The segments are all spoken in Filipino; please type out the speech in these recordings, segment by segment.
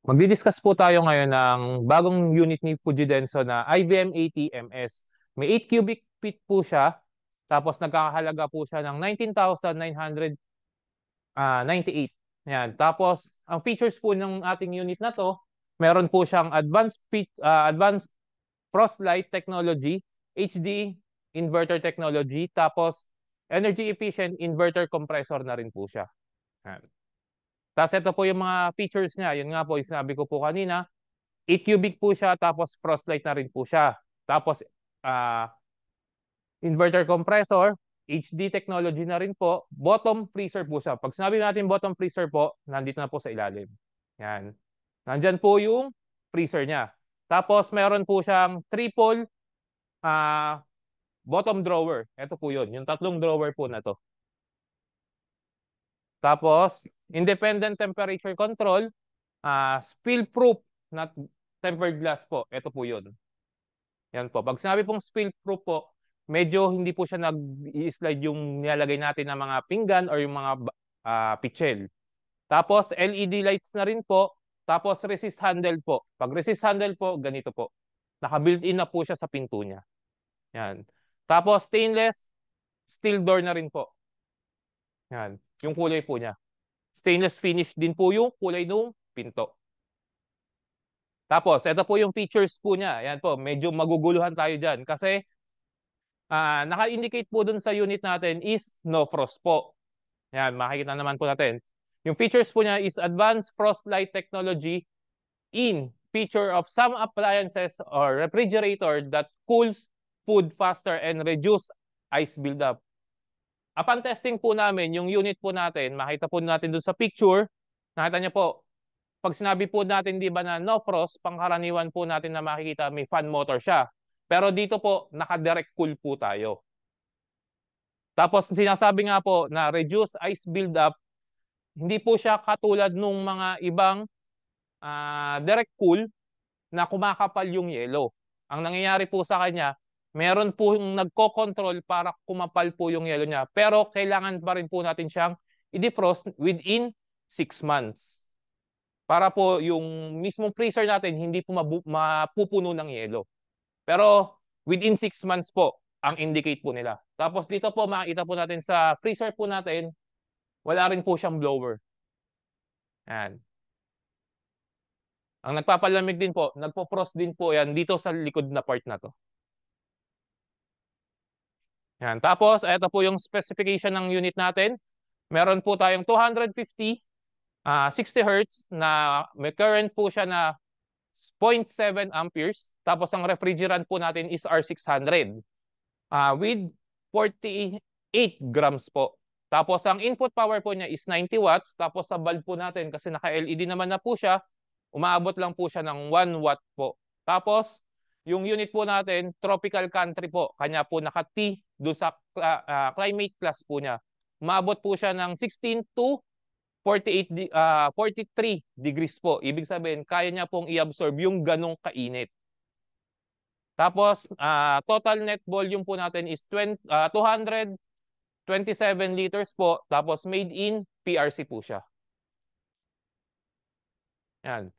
Magdi-discuss po tayo ngayon ng bagong unit ni Fujidenso na IBM-80MS. May 8 cubic feet po siya, tapos nagkakahalaga po siya ng 19,998. Yan. Tapos, ang features po ng ating unit na to, meron po siyang advanced Frostlight technology, HD inverter technology, tapos energy efficient inverter compressor na rin po siya. Yan. Tapos ito po yung mga features niya. Yun nga po, yung sinabi ko po kanina, 8 cubic po siya, tapos Frostlight na rin po siya. Tapos, ah, inverter compressor, HD technology na rin po, bottom freezer po siya. Pag sinabi natin bottom freezer po, nandito na po sa ilalim. Yan. Nandyan po yung freezer niya. Tapos, meron po siyang triple ah, bottom drawer. Ito po yun. Yung tatlong drawer po na to. Tapos, independent temperature control, spill-proof na tempered glass po. Ito po yun. Yan po. Pag sinabi pong spill-proof po, medyo hindi po siya nag-i-slide yung nilalagay natin ng mga pinggan or yung mga pitchel. Tapos, LED lights na rin po. Tapos, resist handle po. Pag resist handle po, ganito po. Naka-built-in na po siya sa pinto niya. Yan. Tapos, stainless steel door na rin po. Yan. Yung kulay po niya. Stainless finish din po yung kulay ng pinto. Tapos, ito po yung features po niya. Yan po, medyo maguguluhan tayo dyan. Kasi, naka-indicate po dun sa unit natin is no frost po. Yan, makikita naman po natin. Yung features po niya is advanced frost light technology in feature of some appliances or refrigerator that cools food faster and reduce ice buildup. Upon testing po namin, yung unit po natin, makita po natin dun sa picture, nakita niyo po, pag sinabi po natin, di ba na no frost, pangkaraniwan po natin na makikita may fan motor siya. Pero dito po, naka-direct cool po tayo. Tapos sinasabi nga po na reduce ice buildup, hindi po siya katulad nung mga ibang direct cool na kumakapal yung yelo. Ang nangyayari po sa kanya, meron po yung nagko-control para kumapal po yung yelo niya. Pero kailangan pa rin po natin siyang i-defrost within 6 months. Para po yung mismong freezer natin hindi po mapupuno ng yelo. Pero within 6 months po ang indicate po nila. Tapos dito po makikita po natin sa freezer po natin, wala rin po siyang blower. Yan. Ang nagpapalamig din po, nagpo-frost din po yan dito sa likod na part na to. Yan. Tapos, ito po yung specification ng unit natin. Meron po tayong 250, 60 Hz na may current po siya na 0.7 amperes. Tapos, ang refrigerant po natin is R600 with 48 grams po. Tapos, ang input power po niya is 90 watts. Tapos, sa bulb po natin, kasi naka-LED naman na po siya, umaabot lang po siya ng 1 watt po. Tapos, yung unit po natin, tropical country po. Kanya po naka-T doon sa climate class po niya. Umaabot po siya ng 16 to 43 degrees po. Ibig sabihin, kaya niya pong i-absorb yung ganong kainit. Tapos, total net volume po natin is 227 liters po. Tapos, made in PRC po siya. Yan.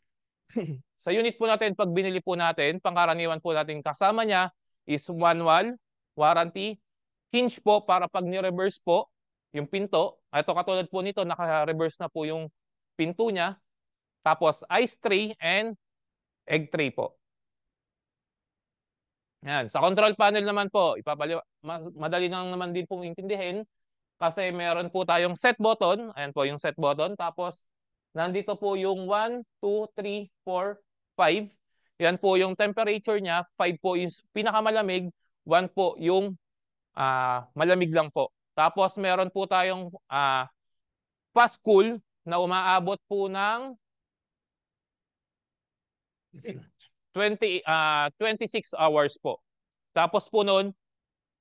Sa unit po natin, pag binili po natin, pangkaraniwan po natin kasama niya is manual, warranty, hinge po para pag ni-reverse po yung pinto. Ito katulad po nito, naka-reverse na po yung pinto niya. Tapos ice tray and egg tray po. Yan. Sa control panel naman po, madali lang naman din pong intindihin kasi meron po tayong set button. Ayan po yung set button. Tapos nandito po yung 1, 2, 3, 4, 5. Yan po yung temperature niya. 5 po yung pinakamalamig. 1 po yung malamig lang po. Tapos meron po tayong fast cool na umaabot po ng 26 hours po. Tapos po noon,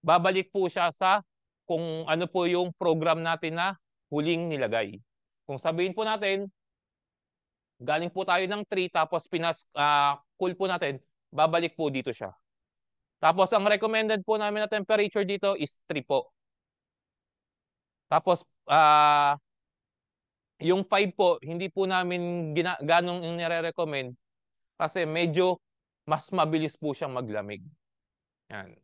babalik po siya sa kung ano po yung program natin na huling nilagay. Kung sabihin po natin, galing po tayo ng 3 tapos cool po natin, babalik po dito siya. Tapos ang recommended po namin na temperature dito is 3 po. Tapos Yung 5 po, hindi po namin ganong nire-recommend kasi medyo mas mabilis po siyang maglamig. Yan.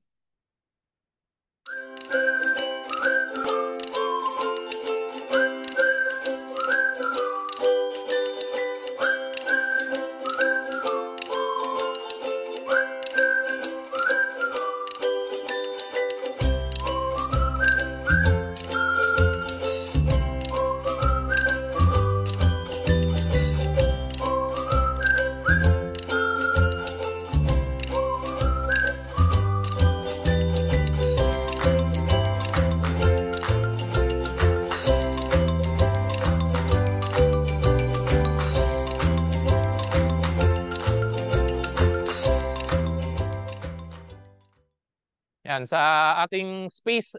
Yan, sa ating space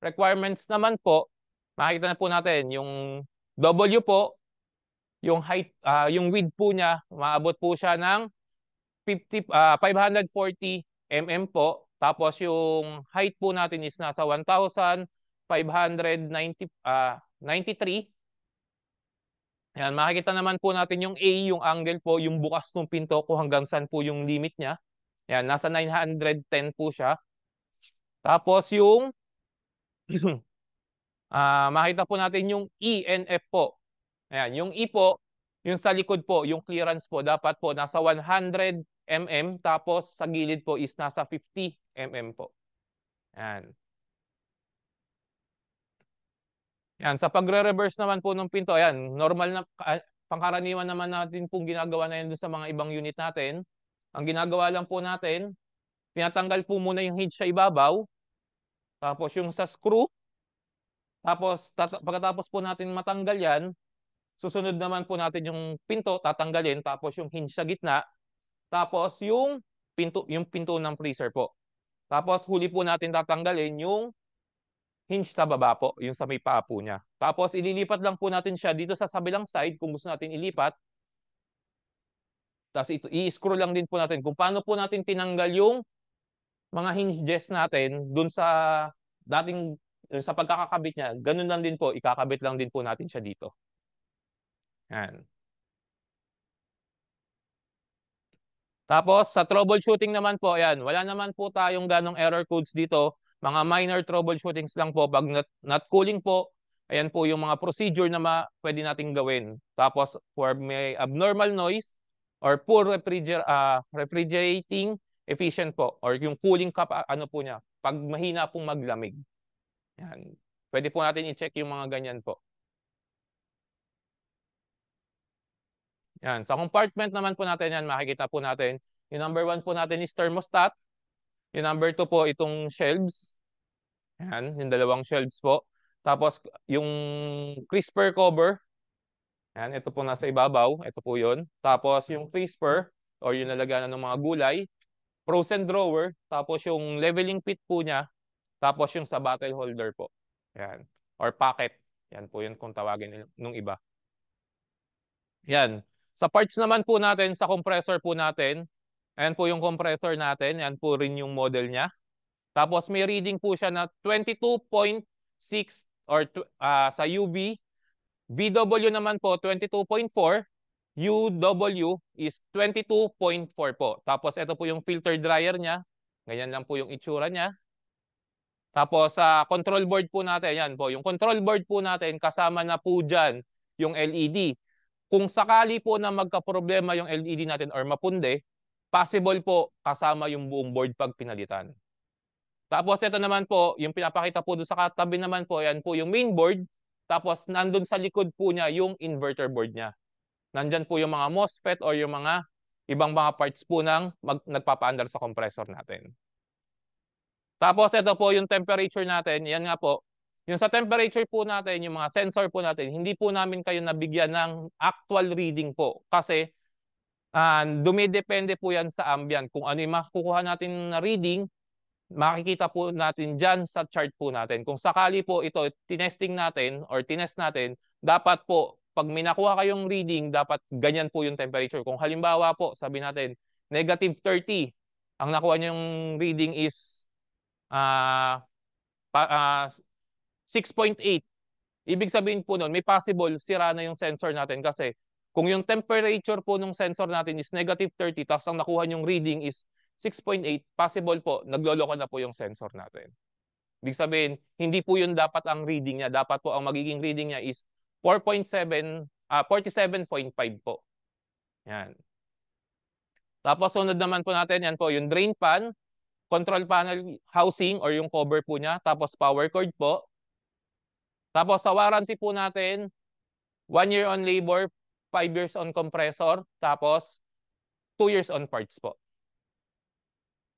requirements naman po, makikita na po natin yung W po, yung height, yung width po niya, maabot po siya ng 540 mm po. Tapos yung height po natin is nasa 1,593. Yan, makikita naman po natin yung A, yung angle po, yung bukas ng pinto kung hanggang saan po yung limit niya. Yan, nasa 910 po siya. Tapos yung makita po natin yung E and F po. Ayan, yung E po, yung sa likod po, yung clearance po, dapat po nasa 100 mm, tapos sa gilid po is nasa 50 mm po. Ayan. Yan, sa pagre-reverse naman po ng pinto, ayan, normal na, pangkaraniwan naman natin pong ginagawa na yun sa mga ibang unit natin. Ang ginagawa lang po natin, tinatanggal po muna yung hinge sa ibabaw, tapos yung sa screw, tapos pagkatapos po natin matanggal yan, susunod naman po natin yung pinto, tatanggalin, tapos yung hinge sa gitna, tapos yung pinto ng freezer po. Tapos huli po natin tatanggalin yung hinge sa baba po, yung sa may paa po niya. Tapos ililipat lang po natin siya dito sa kabilang side kung gusto natin ilipat. Tapos i-screw lang din po natin kung paano po natin tinanggal yung mga hinges natin dun sa dating sa pagkakakabit niya. Ganun lang din po, ikakabit lang din po natin siya dito. Yan. Tapos sa troubleshooting naman po, ayan, wala naman po tayong ganong error codes dito. Mga minor troubleshootings lang po. Pag not cooling po, ayan po yung mga procedure na pwede nating gawin. Tapos for may abnormal noise or poor refrigerating efficient po or yung cooling ano po niya, pag mahina pong maglamig. Yan. Pwede po natin i-check yung mga ganyan po. Yan. Sa compartment naman po natin yan, makikita po natin. Yung number 1 po natin is thermostat. Yung number 2 po, itong shelves. Yan, yung dalawang shelves po. Tapos, yung crisper cover. Yan, ito po nasa ibabaw. Ito po yun. Tapos, yung crisper, or yung nalaganan ng mga gulay. Frozen drawer. Tapos, yung leveling pit po niya. Tapos, yung sa bottle holder po. Yan. Or pocket. Yan po yun kung tawagin nung iba. Yan. Sa parts naman po natin, sa compressor po natin, ayan po yung compressor natin, yan po rin yung model niya. Tapos may reading po siya na 22.6 or sa UV. VW naman po 22.4, UW is 22.4 po. Tapos ito po yung filter dryer niya. Ganyan lang po yung itsura niya. Tapos sa control board po natin, yan po, yung control board po natin kasama na po diyan yung LED. Kung sakali po na magka-problema yung LED natin or mapunde, possible po kasama yung buong board pag pinalitan. Tapos ito naman po, yung pinapakita po doon sa katabi naman po, yan po yung main board. Tapos nandun sa likod po niya yung inverter board niya. Nandyan po yung mga MOSFET or yung mga ibang mga parts po ng nagpapaandar sa compressor natin. Tapos ito po yung temperature natin. Yan nga po. Yung sa temperature po natin, yung mga sensor po natin, hindi po namin kayo nabigyan ng actual reading po. Kasi dumidepende po yan sa ambient. Kung ano yung makukuha natin na reading, makikita po natin dyan sa chart po natin. Kung sakali po ito, tinesting natin or tinest natin, dapat po, pag may nakuha kayong reading, dapat ganyan po yung temperature. Kung halimbawa po, sabi natin, negative 30, ang nakuha niyong reading is 6.8. Ibig sabihin po nun, may possible sira na yung sensor natin kasi kung yung temperature po ng sensor natin is -30 tapos ang nakuha yung reading is 6.8, possible po nagloloko na po yung sensor natin. Ibig sabihin, hindi po yun dapat ang reading niya. Dapat po ang magiging reading niya is 47.5 po. Yan. Tapos sunod naman po natin, yan po yung drain pan, control panel housing or yung cover po niya, tapos power cord po. Tapos sa warranty po natin, 1 year on labor, 5 years on compressor, tapos 2 years on parts po.